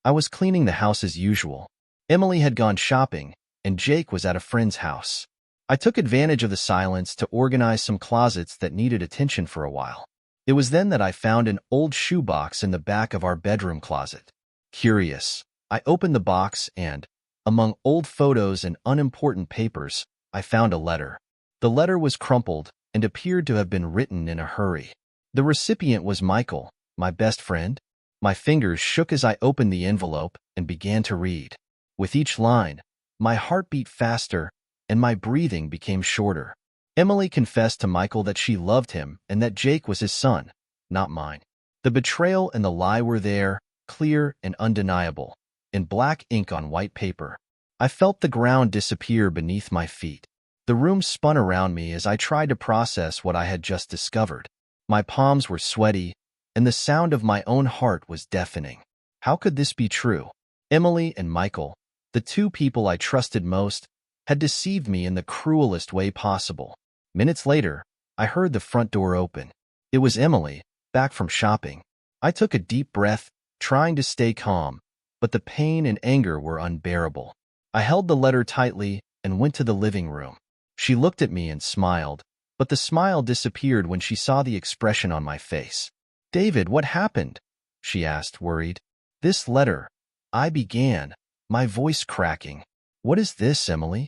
I was cleaning the house as usual. Emily had gone shopping, and Jake was at a friend's house. I took advantage of the silence to organize some closets that needed attention for a while. It was then that I found an old shoebox in the back of our bedroom closet. Curious, I opened the box and, among old photos and unimportant papers, I found a letter. The letter was crumpled and appeared to have been written in a hurry. The recipient was Michael, my best friend. My fingers shook as I opened the envelope and began to read. With each line, my heart beat faster and my breathing became shorter. Emily confessed to Michael that she loved him and that Jake was his son, not mine. The betrayal and the lie were there, clear and undeniable, in black ink on white paper. I felt the ground disappear beneath my feet. The room spun around me as I tried to process what I had just discovered. My palms were sweaty, and the sound of my own heart was deafening. How could this be true? Emily and Michael, the two people I trusted most, had deceived me in the cruelest way possible. Minutes later, I heard the front door open. It was Emily, back from shopping. I took a deep breath, trying to stay calm, but the pain and anger were unbearable. I held the letter tightly and went to the living room. She looked at me and smiled, but the smile disappeared when she saw the expression on my face. "David, what happened?" she asked, worried. "This letter," I began, my voice cracking. "What is this, Emily?"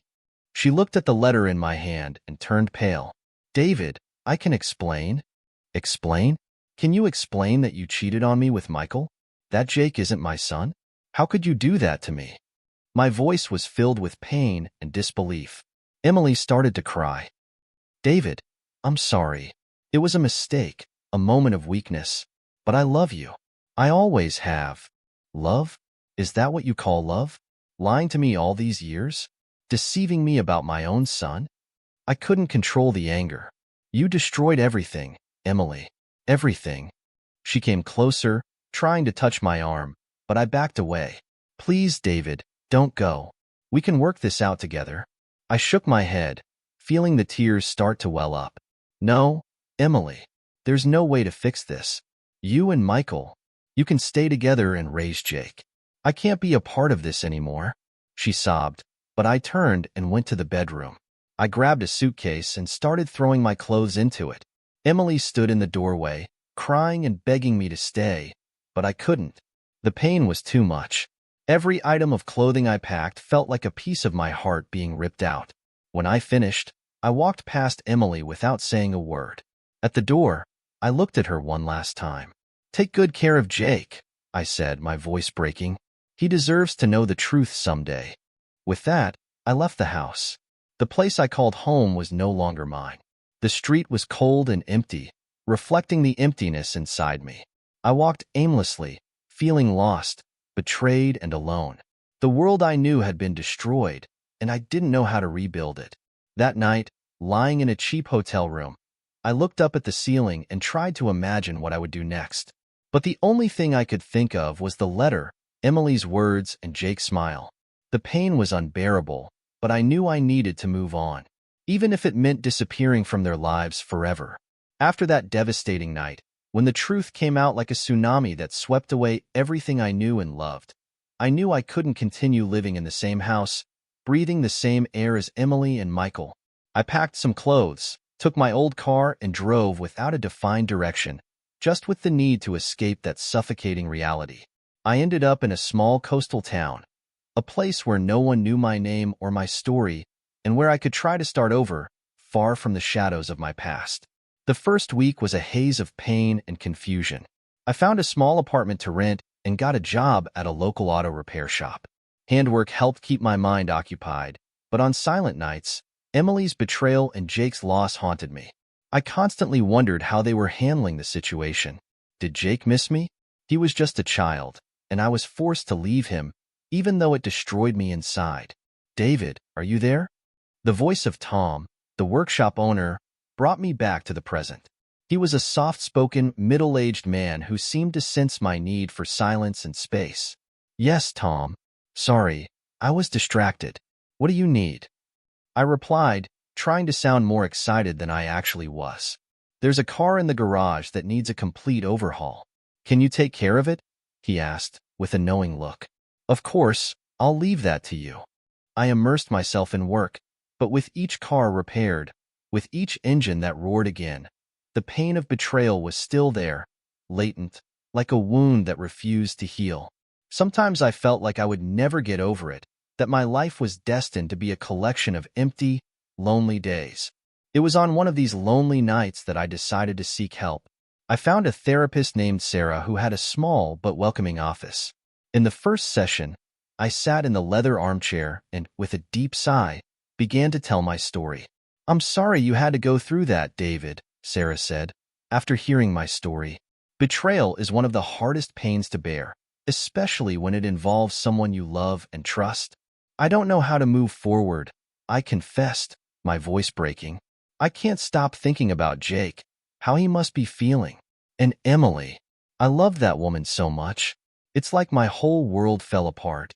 She looked at the letter in my hand and turned pale. "David, I can explain." "Explain? Can you explain that you cheated on me with Michael? That Jake isn't my son? How could you do that to me?" My voice was filled with pain and disbelief. Emily started to cry. "David, I'm sorry. It was a mistake, a moment of weakness. But I love you. I always have." "Love? Is that what you call love? Lying to me all these years? Deceiving me about my own son?" I couldn't control the anger. "You destroyed everything, Emily. Everything." She came closer, trying to touch my arm, but I backed away. "Please, David, don't go. We can work this out together." I shook my head, feeling the tears start to well up. "No, Emily. There's no way to fix this. You and Michael, you can stay together and raise Jake. I can't be a part of this anymore," she sobbed, but I turned and went to the bedroom. I grabbed a suitcase and started throwing my clothes into it. Emily stood in the doorway, crying and begging me to stay, but I couldn't. The pain was too much. Every item of clothing I packed felt like a piece of my heart being ripped out. When I finished, I walked past Emily without saying a word. At the door, I looked at her one last time. "Take good care of Jake," I said, my voice breaking. "He deserves to know the truth someday." With that, I left the house. The place I called home was no longer mine. The street was cold and empty, reflecting the emptiness inside me. I walked aimlessly, feeling lost, betrayed and alone. The world I knew had been destroyed, and I didn't know how to rebuild it. That night, lying in a cheap hotel room, I looked up at the ceiling and tried to imagine what I would do next. But the only thing I could think of was the letter, Emily's words, and Jake's smile. The pain was unbearable, but I knew I needed to move on, even if it meant disappearing from their lives forever. After that devastating night, when the truth came out like a tsunami that swept away everything I knew and loved, I knew I couldn't continue living in the same house, breathing the same air as Emily and Michael. I packed some clothes, took my old car, and drove without a defined direction, just with the need to escape that suffocating reality. I ended up in a small coastal town, a place where no one knew my name or my story, and where I could try to start over, far from the shadows of my past. The first week was a haze of pain and confusion. I found a small apartment to rent and got a job at a local auto repair shop. Handwork helped keep my mind occupied, but on silent nights, Emily's betrayal and Jake's loss haunted me. I constantly wondered how they were handling the situation. Did Jake miss me? He was just a child, and I was forced to leave him, even though it destroyed me inside. "David, are you there?" The voice of Tom, the workshop owner, brought me back to the present. He was a soft-spoken, middle-aged man who seemed to sense my need for silence and space. "Yes, Tom. Sorry, I was distracted. What do you need?" I replied, trying to sound more excited than I actually was. "There's a car in the garage that needs a complete overhaul. Can you take care of it?" he asked, with a knowing look. Of course, I'll leave that to you. I immersed myself in work, but with each car repaired, with each engine that roared again, the pain of betrayal was still there, latent, like a wound that refused to heal. Sometimes I felt like I would never get over it, that my life was destined to be a collection of empty, lonely days. It was on one of these lonely nights that I decided to seek help. I found a therapist named Sarah who had a small but welcoming office. In the first session, I sat in the leather armchair and, with a deep sigh, began to tell my story. "I'm sorry you had to go through that, David," Sarah said, after hearing my story. "Betrayal is one of the hardest pains to bear, especially when it involves someone you love and trust. I don't know how to move forward," I confessed, my voice breaking. "I can't stop thinking about Jake, how he must be feeling. And Emily. I loved that woman so much. It's like my whole world fell apart."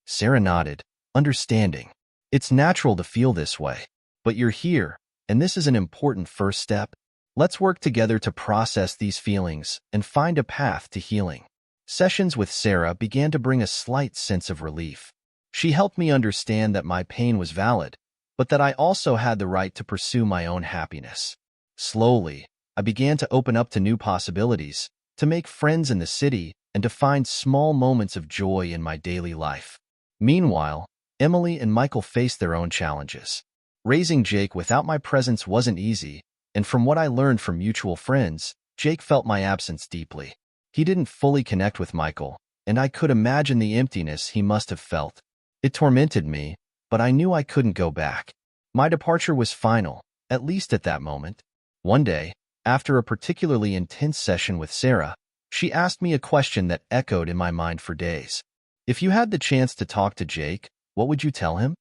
Sarah nodded, understanding. "It's natural to feel this way. But you're here, and this is an important first step. Let's work together to process these feelings and find a path to healing." Sessions with Sarah began to bring a slight sense of relief. She helped me understand that my pain was valid, but that I also had the right to pursue my own happiness. Slowly, I began to open up to new possibilities, to make friends in the city, and to find small moments of joy in my daily life. Meanwhile, Emily and Michael faced their own challenges. Raising Jake without my presence wasn't easy, and from what I learned from mutual friends, Jake felt my absence deeply. He didn't fully connect with Michael, and I could imagine the emptiness he must have felt. It tormented me, but I knew I couldn't go back. My departure was final, at least at that moment. One day, after a particularly intense session with Sarah, she asked me a question that echoed in my mind for days. "If you had the chance to talk to Jake, what would you tell him?"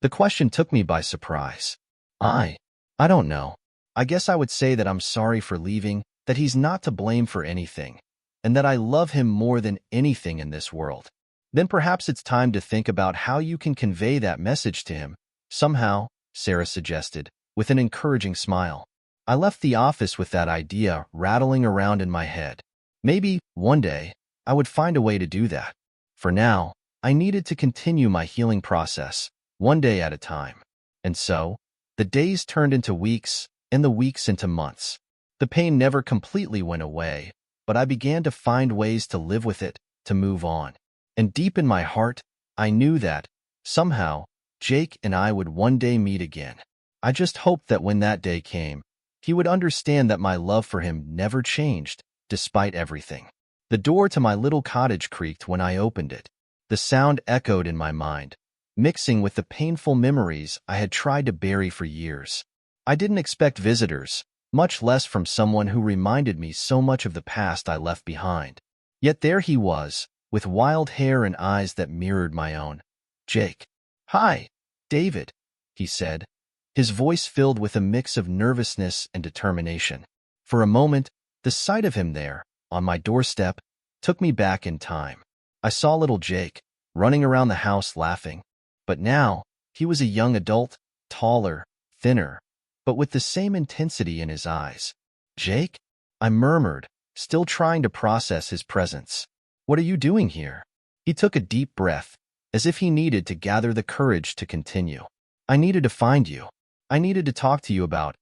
The question took me by surprise. I don't know. I guess I would say that I'm sorry for leaving, that he's not to blame for anything, and that I love him more than anything in this world. Then perhaps it's time to think about how you can convey that message to him. Somehow, Sarah suggested, with an encouraging smile. I left the office with that idea rattling around in my head. Maybe, one day, I would find a way to do that. For now, I needed to continue my healing process, one day at a time. And so, the days turned into weeks, and the weeks into months. The pain never completely went away, but I began to find ways to live with it, to move on. And deep in my heart, I knew that, somehow, Jake and I would one day meet again. I just hoped that when that day came, he would understand that my love for him never changed, despite everything. The door to my little cottage creaked when I opened it. The sound echoed in my mind, mixing with the painful memories I had tried to bury for years. I didn't expect visitors, much less from someone who reminded me so much of the past I left behind. Yet there he was, with wild hair and eyes that mirrored my own. "Jake." "Hi, David," he said, his voice filled with a mix of nervousness and determination. For a moment, the sight of him there, on my doorstep, took me back in time. I saw little Jake, running around the house laughing. But now, he was a young adult, taller, thinner, but with the same intensity in his eyes. "Jake?" I murmured, still trying to process his presence. "What are you doing here?" He took a deep breath, as if he needed to gather the courage to continue. "I needed to find you. I needed to talk to you about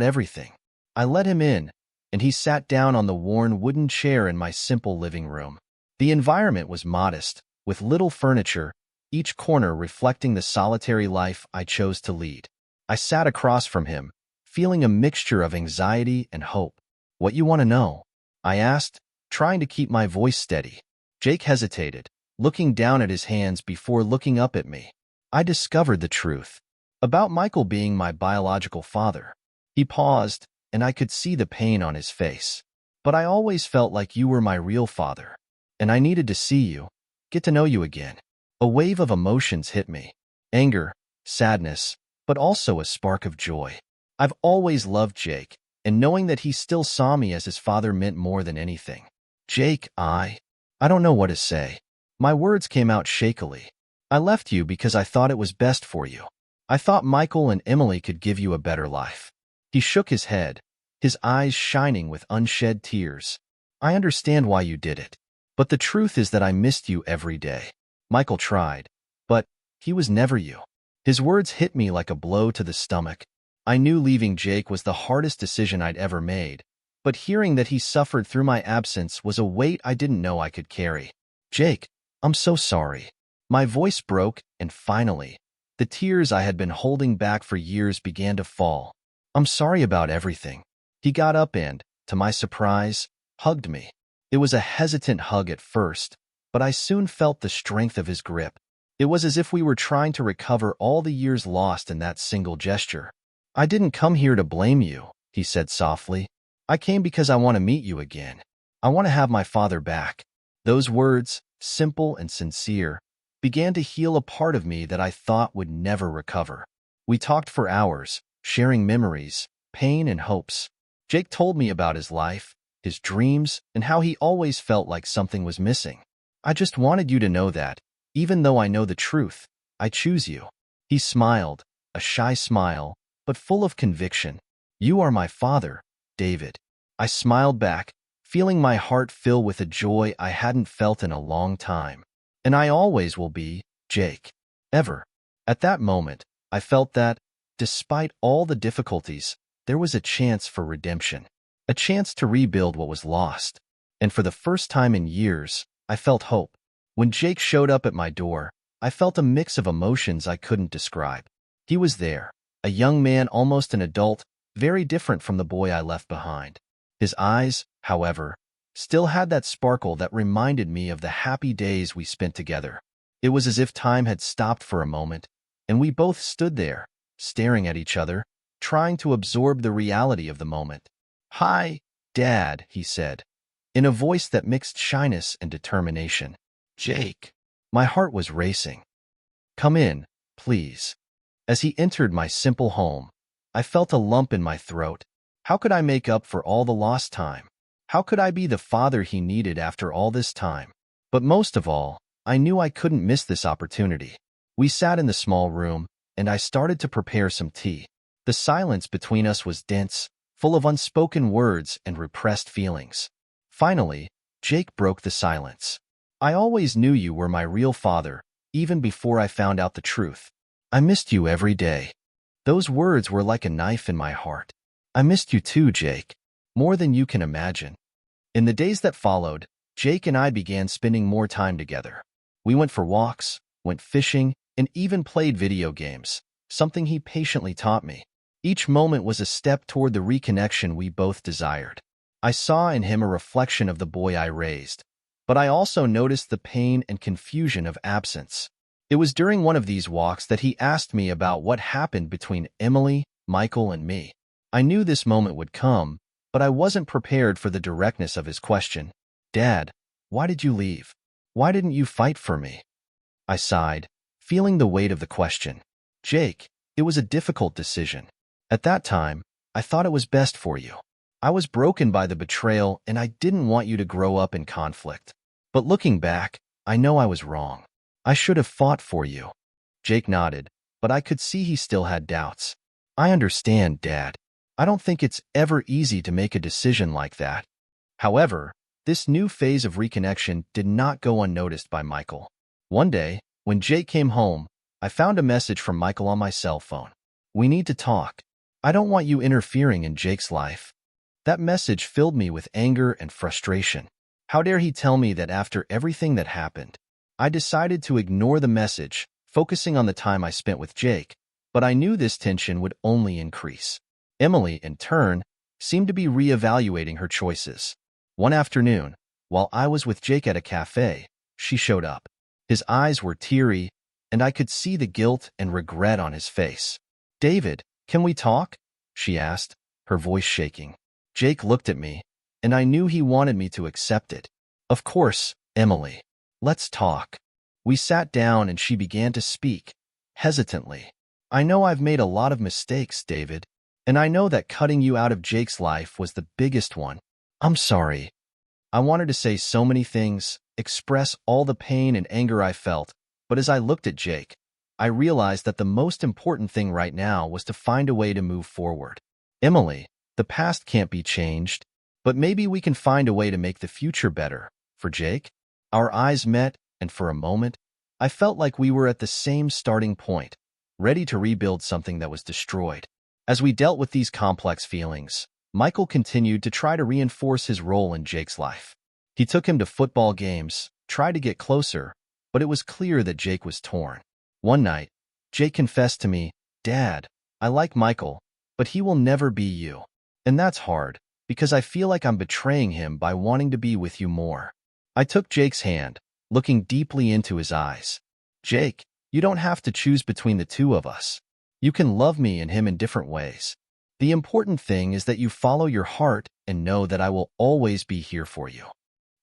everything." I let him in, and he sat down on the worn wooden chair in my simple living room. The environment was modest, with little furniture, each corner reflecting the solitary life I chose to lead. I sat across from him, feeling a mixture of anxiety and hope. "What you want to know?" I asked, trying to keep my voice steady. Jake hesitated, looking down at his hands before looking up at me. I discovered the truth. About Michael being my biological father. He paused, and I could see the pain on his face. "But I always felt like you were my real father. And I needed to see you, get to know you again." A wave of emotions hit me. Anger, sadness, but also a spark of joy. I've always loved Jake, and knowing that he still saw me as his father meant more than anything. "Jake, I don't know what to say." My words came out shakily. "I left you because I thought it was best for you. I thought Michael and Emily could give you a better life." He shook his head, his eyes shining with unshed tears. "I understand why you did it. But the truth is that I missed you every day. Michael tried, but he was never you. His words hit me like a blow to the stomach. I knew leaving Jake was the hardest decision I'd ever made, but hearing that he suffered through my absence was a weight I didn't know I could carry. Jake, I'm so sorry. My voice broke, and finally, the tears I had been holding back for years began to fall. I'm sorry about everything. He got up and, to my surprise, hugged me. It was a hesitant hug at first, but I soon felt the strength of his grip. It was as if we were trying to recover all the years lost in that single gesture. I didn't come here to blame you, he said softly. I came because I want to meet you again. I want to have my father back. Those words, simple and sincere, began to heal a part of me that I thought would never recover. We talked for hours, sharing memories, pain and hopes. Jake told me about his life, his dreams, and how he always felt like something was missing. I just wanted you to know that, even though I know the truth, I choose you. He smiled, a shy smile, but full of conviction. You are my father, David. I smiled back, feeling my heart fill with a joy I hadn't felt in a long time. And I always will be, Jake. Ever. At that moment, I felt that, despite all the difficulties, there was a chance for redemption. A chance to rebuild what was lost. And for the first time in years, I felt hope. When Jake showed up at my door, I felt a mix of emotions I couldn't describe. He was there, a young man, almost an adult, very different from the boy I left behind. His eyes, however, still had that sparkle that reminded me of the happy days we spent together. It was as if time had stopped for a moment, and we both stood there, staring at each other, trying to absorb the reality of the moment. Hi, Dad, he said, in a voice that mixed shyness and determination. Jake. My heart was racing. Come in, please. As he entered my simple home, I felt a lump in my throat. How could I make up for all the lost time? How could I be the father he needed after all this time? But most of all, I knew I couldn't miss this opportunity. We sat in the small room, and I started to prepare some tea. The silence between us was dense, full of unspoken words and repressed feelings. Finally, Jake broke the silence. I always knew you were my real father, even before I found out the truth. I missed you every day. Those words were like a knife in my heart. I missed you too, Jake. More than you can imagine. In the days that followed, Jake and I began spending more time together. We went for walks, went fishing, and even played video games, something he patiently taught me. Each moment was a step toward the reconnection we both desired. I saw in him a reflection of the boy I raised, but I also noticed the pain and confusion of absence. It was during one of these walks that he asked me about what happened between Emily, Michael, and me. I knew this moment would come, but I wasn't prepared for the directness of his question. Dad, why did you leave? Why didn't you fight for me? I sighed, feeling the weight of the question. Jake, it was a difficult decision. At that time, I thought it was best for you. I was broken by the betrayal, and I didn't want you to grow up in conflict. But looking back, I know I was wrong. I should have fought for you. Jake nodded, but I could see he still had doubts. I understand, Dad. I don't think it's ever easy to make a decision like that. However, this new phase of reconnection did not go unnoticed by Michael. One day, when Jake came home, I found a message from Michael on my cell phone. We need to talk. I don't want you interfering in Jake's life. That message filled me with anger and frustration. How dare he tell me that after everything that happened? I decided to ignore the message, focusing on the time I spent with Jake, but I knew this tension would only increase. Emily, in turn, seemed to be reevaluating her choices. One afternoon, while I was with Jake at a cafe, she showed up. His eyes were teary, and I could see the guilt and regret on his face. David, can we talk? She asked, her voice shaking. Jake looked at me, and I knew he wanted me to accept it. Of course, Emily. Let's talk. We sat down and she began to speak, hesitantly. I know I've made a lot of mistakes, David, and I know that cutting you out of Jake's life was the biggest one. I'm sorry. I wanted to say so many things, express all the pain and anger I felt, but as I looked at Jake, I realized that the most important thing right now was to find a way to move forward. Emily, the past can't be changed, but maybe we can find a way to make the future better. For Jake? Our eyes met, and for a moment, I felt like we were at the same starting point, ready to rebuild something that was destroyed. As we dealt with these complex feelings, Michael continued to try to reinforce his role in Jake's life. He took him to football games, tried to get closer, but it was clear that Jake was torn. One night, Jake confessed to me, "Dad, I like Michael, but he will never be you. And that's hard, because I feel like I'm betraying him by wanting to be with you more." I took Jake's hand, looking deeply into his eyes. "Jake, you don't have to choose between the two of us. You can love me and him in different ways. The important thing is that you follow your heart and know that I will always be here for you."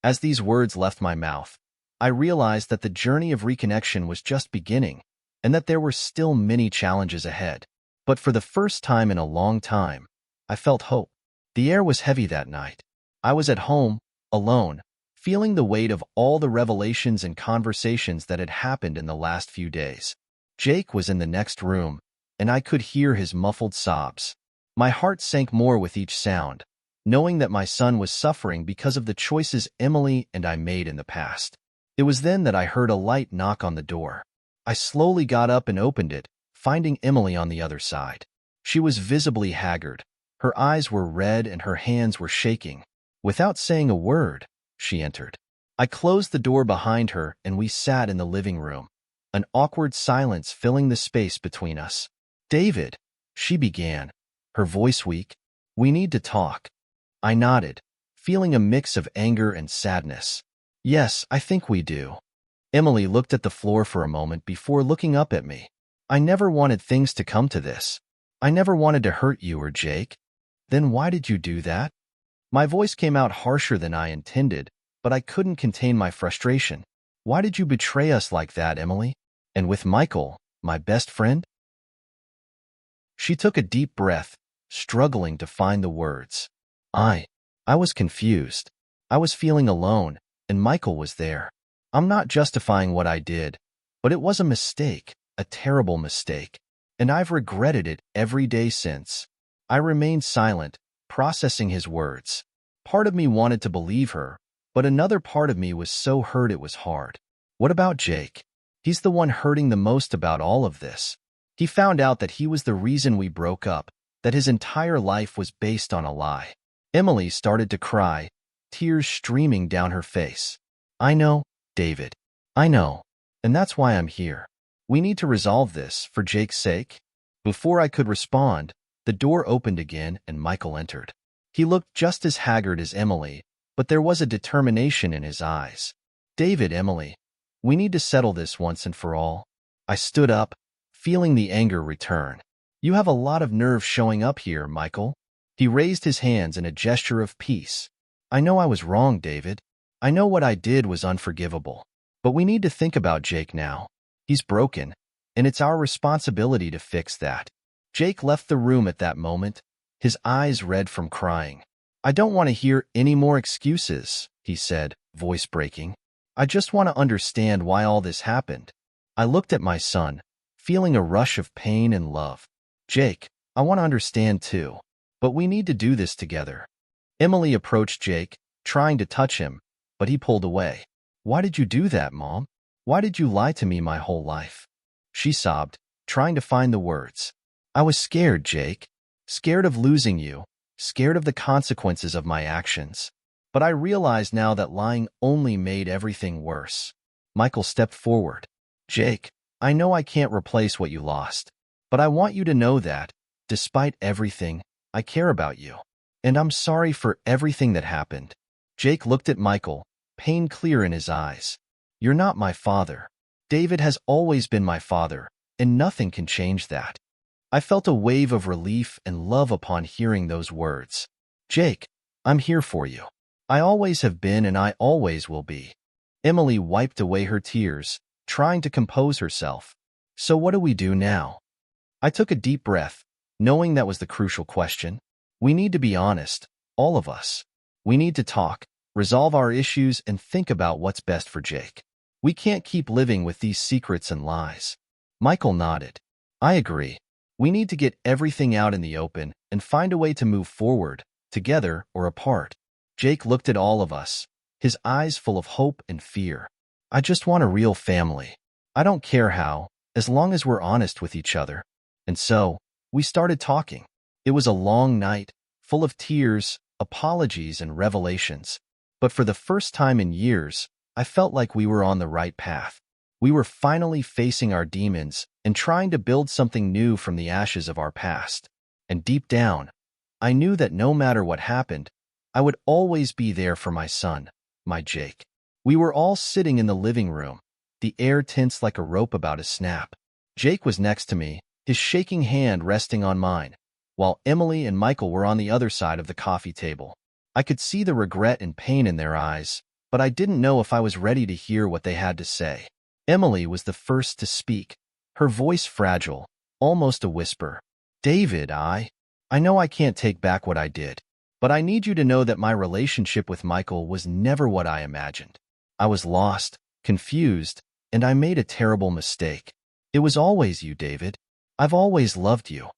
As these words left my mouth, I realized that the journey of reconnection was just beginning and that there were still many challenges ahead. But for the first time in a long time, I felt hope. The air was heavy that night. I was at home, alone, feeling the weight of all the revelations and conversations that had happened in the last few days. Jake was in the next room, and I could hear his muffled sobs. My heart sank more with each sound, knowing that my son was suffering because of the choices Emily and I made in the past. It was then that I heard a light knock on the door. I slowly got up and opened it, finding Emily on the other side. She was visibly haggard. Her eyes were red and her hands were shaking. Without saying a word, she entered. I closed the door behind her and we sat in the living room, an awkward silence filling the space between us. "David," she began, her voice weak, "we need to talk." I nodded, feeling a mix of anger and sadness. "Yes, I think we do." Emily looked at the floor for a moment before looking up at me. "I never wanted things to come to this. I never wanted to hurt you or Jake." "Then why did you do that?" My voice came out harsher than I intended, but I couldn't contain my frustration. "Why did you betray us like that, Emily? And with Michael, my best friend?" She took a deep breath, struggling to find the words. I was confused. I was feeling alone, and Michael was there. I'm not justifying what I did, but it was a mistake, a terrible mistake, and I've regretted it every day since. I remained silent, processing his words. Part of me wanted to believe her, but another part of me was so hurt it was hard. What about Jake? He's the one hurting the most about all of this. He found out that he was the reason we broke up, that his entire life was based on a lie. Emily started to cry, tears streaming down her face. "I know, David. I know. And that's why I'm here. We need to resolve this, for Jake's sake." Before I could respond, the door opened again and Michael entered. He looked just as haggard as Emily, but there was a determination in his eyes. "David, Emily, we need to settle this once and for all." I stood up, feeling the anger return. "You have a lot of nerve showing up here, Michael." He raised his hands in a gesture of peace. "I know I was wrong, David. I know what I did was unforgivable. But we need to think about Jake now. He's broken, and it's our responsibility to fix that." Jake left the room at that moment, his eyes red from crying. "I don't want to hear any more excuses," he said, voice breaking. "I just want to understand why all this happened." I looked at my son, feeling a rush of pain and love. "Jake, I want to understand too. But we need to do this together." Emily approached Jake, trying to touch him, but he pulled away. "Why did you do that, Mom? Why did you lie to me my whole life?" She sobbed, trying to find the words. "I was scared, Jake. Scared of losing you, scared of the consequences of my actions. But I realize now that lying only made everything worse." Michael stepped forward. "Jake, I know I can't replace what you lost, but I want you to know that, despite everything, I care about you. And I'm sorry for everything that happened." Jake looked at Michael, pain clear in his eyes. "You're not my father. David has always been my father, and nothing can change that." I felt a wave of relief and love upon hearing those words. "Jake, I'm here for you. I always have been and I always will be." Emily wiped away her tears, trying to compose herself. "So what do we do now?" I took a deep breath, knowing that was the crucial question. We need to be honest, all of us. We need to talk, resolve our issues, and think about what's best for Jake. We can't keep living with these secrets and lies. Michael nodded. "I agree. We need to get everything out in the open and find a way to move forward, together or apart." Jake looked at all of us, his eyes full of hope and fear. I just want a real family. I don't care how, as long as we're honest with each other. And so, we started talking. It was a long night, full of tears, apologies, and revelations. But for the first time in years, I felt like we were on the right path. We were finally facing our demons and trying to build something new from the ashes of our past. And deep down, I knew that no matter what happened, I would always be there for my son, my Jake. We were all sitting in the living room, the air tense like a rope about to snap. Jake was next to me, his shaking hand resting on mine, while Emily and Michael were on the other side of the coffee table. I could see the regret and pain in their eyes, but I didn't know if I was ready to hear what they had to say. Emily was the first to speak, her voice fragile, almost a whisper. David, I know I can't take back what I did, but I need you to know that my relationship with Michael was never what I imagined. I was lost, confused, and I made a terrible mistake. It was always you, David. I've always loved you.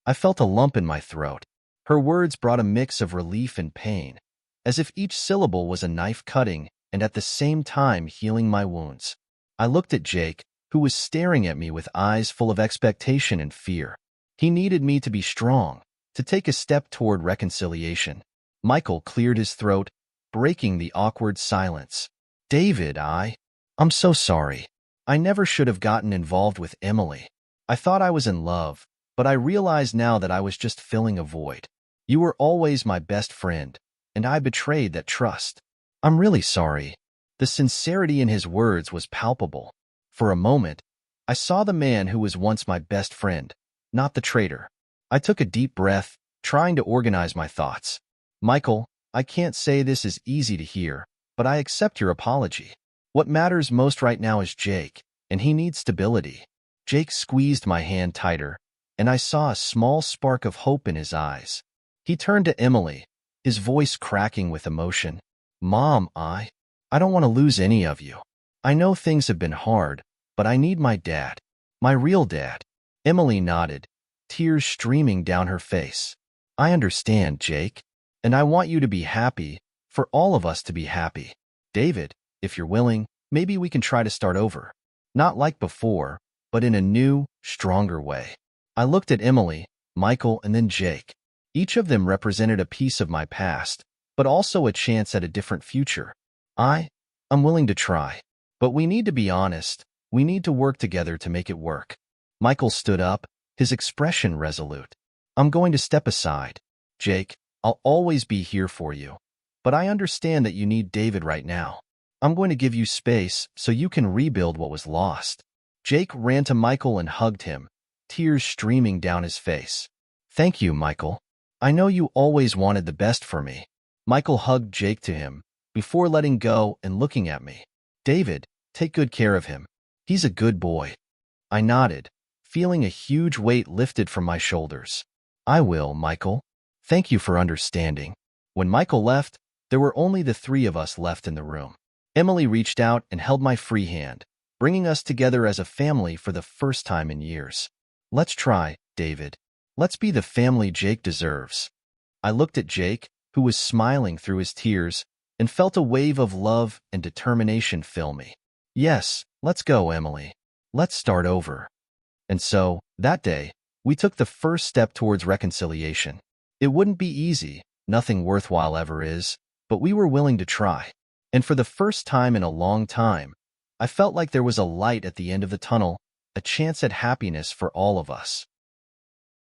I felt a lump in my throat. Her words brought a mix of relief and pain, as if each syllable was a knife cutting and at the same time healing my wounds. I looked at Jake, who was staring at me with eyes full of expectation and fear. He needed me to be strong, to take a step toward reconciliation. Michael cleared his throat, breaking the awkward silence. David, I'm so sorry. I never should have gotten involved with Emily. I thought I was in love, but I realize now that I was just filling a void. You were always my best friend, and I betrayed that trust. I'm really sorry. The sincerity in his words was palpable. For a moment, I saw the man who was once my best friend, not the traitor. I took a deep breath, trying to organize my thoughts. Michael, I can't say this is easy to hear, but I accept your apology. What matters most right now is Jake, and he needs stability. Jake squeezed my hand tighter, and I saw a small spark of hope in his eyes. He turned to Emily, his voice cracking with emotion. Mom, I don't want to lose any of you. I know things have been hard, but I need my dad. My real dad. Emily nodded, tears streaming down her face. I understand, Jake, and I want you to be happy, for all of us to be happy. David, if you're willing, maybe we can try to start over. Not like before, but in a new, stronger way. I looked at Emily, Michael, and then Jake. Each of them represented a piece of my past, but also a chance at a different future. I'm willing to try. But we need to be honest. We need to work together to make it work. Michael stood up, his expression resolute. I'm going to step aside. Jake, I'll always be here for you. But I understand that you need David right now. I'm going to give you space so you can rebuild what was lost. Jake ran to Michael and hugged him, tears streaming down his face. Thank you, Michael. I know you always wanted the best for me. Michael hugged Jake to him, before letting go and looking at me. David, take good care of him. He's a good boy. I nodded, feeling a huge weight lifted from my shoulders. I will, Michael. Thank you for understanding. When Michael left, there were only the three of us left in the room. Emily reached out and held my free hand, bringing us together as a family for the first time in years. Let's try, David. Let's be the family Jake deserves. I looked at Jake, who was smiling through his tears, and felt a wave of love and determination fill me. Yes, let's go, Emily. Let's start over. And so, that day, we took the first step towards reconciliation. It wouldn't be easy, nothing worthwhile ever is, but we were willing to try. And for the first time in a long time, I felt like there was a light at the end of the tunnel, a chance at happiness for all of us.